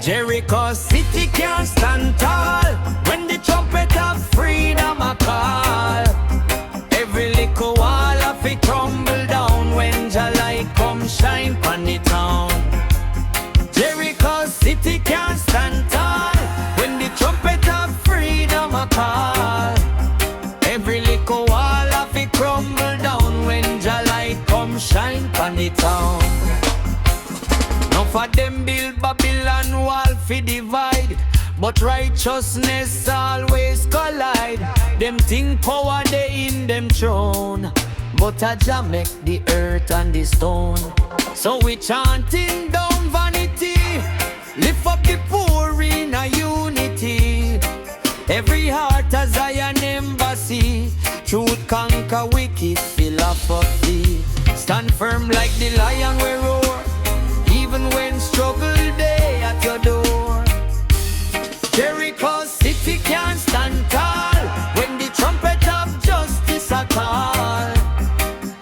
Jericho city can't stand tall when the trumpet of freedom a call. Every little wall of it crumble down when Jah light come shine pon the town. Jericho city can't stand tall when the trumpet of freedom a call. Every little wall of it crumble down when Jah light come shine pon the town. Now for them build Babylon wall fi divide, but righteousness always collide. Them think power they in them throne, but a Jah make the earth and the stone. So we chanting down vanity, lift up the poor in a unity. Every heart a Zion embassy, truth conquer wicked philosophy. Stand firm like the lion we roar, even when struggle day at your door. Jericho city can't stand tall when the trumpet of justice a call.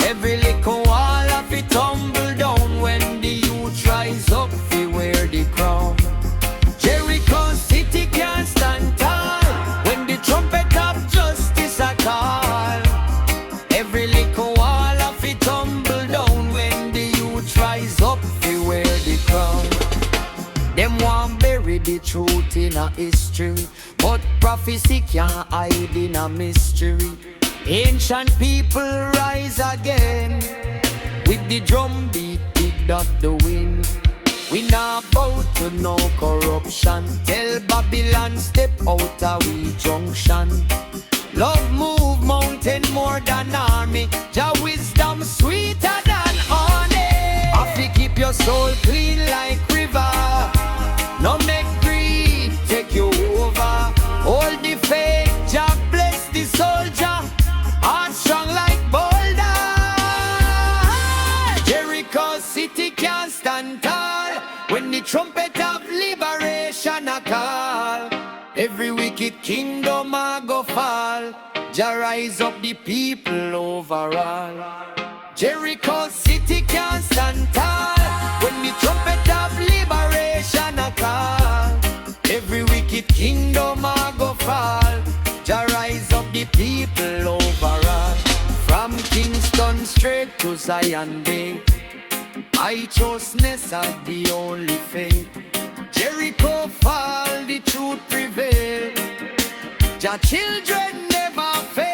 Every little wall of it tumble down when the youth rise up to wear the crown. Jericho city can't stand tall when the trumpet of justice a call. Every little wall of it tumble down when the youth rise up to wear the crown. Them want bury the truth in a history, but prophecy can't hide in a mystery. Ancient people rise again with the drum beat, picked up the wind. We not bow to no corruption. Tell Babylon step out of we junction. Love move mountain more than army. Jah wisdom sweeter than honey. Have to keep your soul clean like river. No make greed take you over. Hold the faith, Jah bless the soldier. Heart strong like boulder. Jericho city can't stand tall when the trumpet of liberation a call. Every wicked kingdom a go fall. Jah rise up the people overall. Jericho city can't stand tall when the trumpet of liberation a call. Every wicked kingdom a go fall. Jah rise up the people overall. From Kingston straight to Zion Bay, righteousness are the only faith. Jericho fall, the truth prevail. Jah children never fail.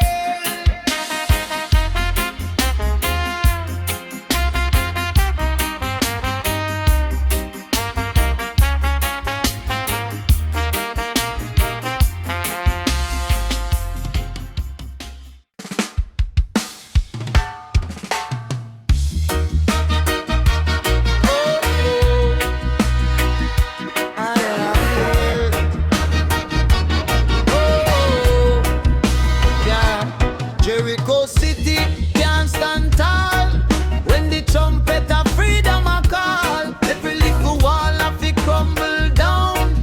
Jericho city can't stand tall when the trumpet of freedom a call. Every little wall of it crumble down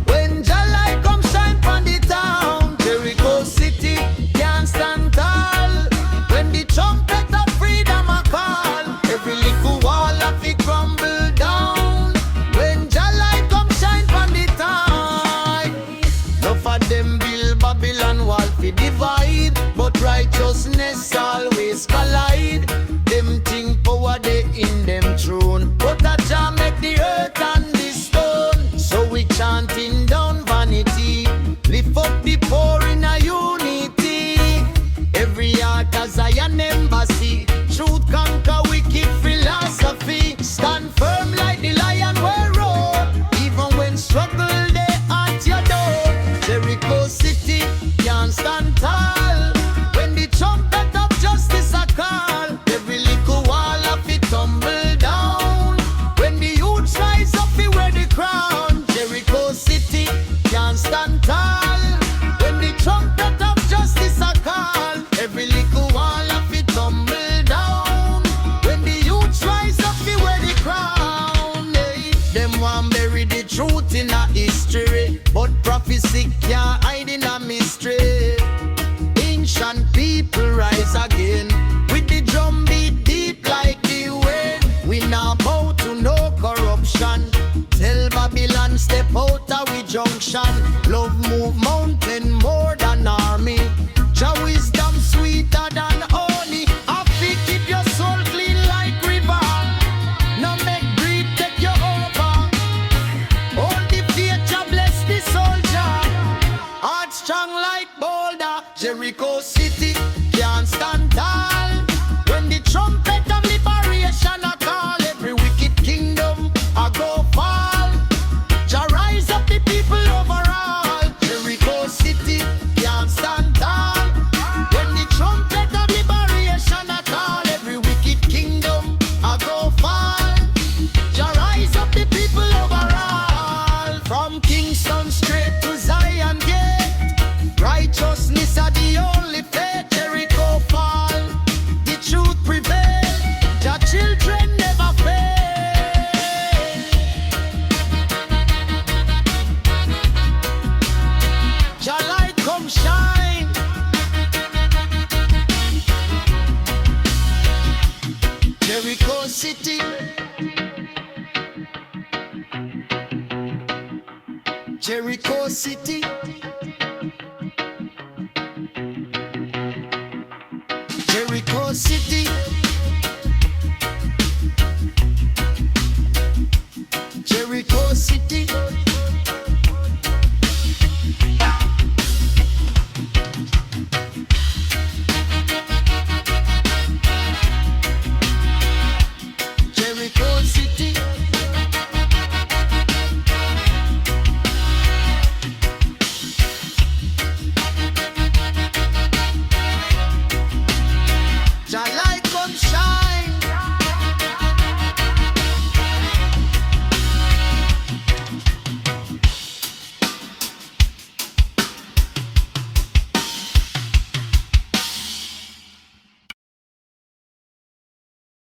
when Jah light come shine from the town. Jericho city can't stand tall when the trumpet of freedom a call. Every little wall of it crumble down when Jah light come shine from the town. No for them build Babylon wall fi divide, but righteousness always collide. Them think power they in them throne, but a Jah make the earth and the stone. So we chanting down vanity, lift up the poor in a unity. Every heart a Zion embassy, truth conquer wicked philosophy. Stand firm like the lion we roar, even when struggle they at your door. Jericho city can't stand tall when the trumpet of justice a call. Every little wall of it tumble down when the youth rise up to wear the crown. Jericho city can't stand tall when the trumpet of justice a call. Every little wall of it tumble down when the youth rise up to wear the crown. Hey, them want bury the truth in a history, but prophecy can't hide in a mystery. Ancient people rise again with the drum beat deep like the wind. We not bow to no corruption. Tell Babylon step Jericho City. Jericho City. Jericho City.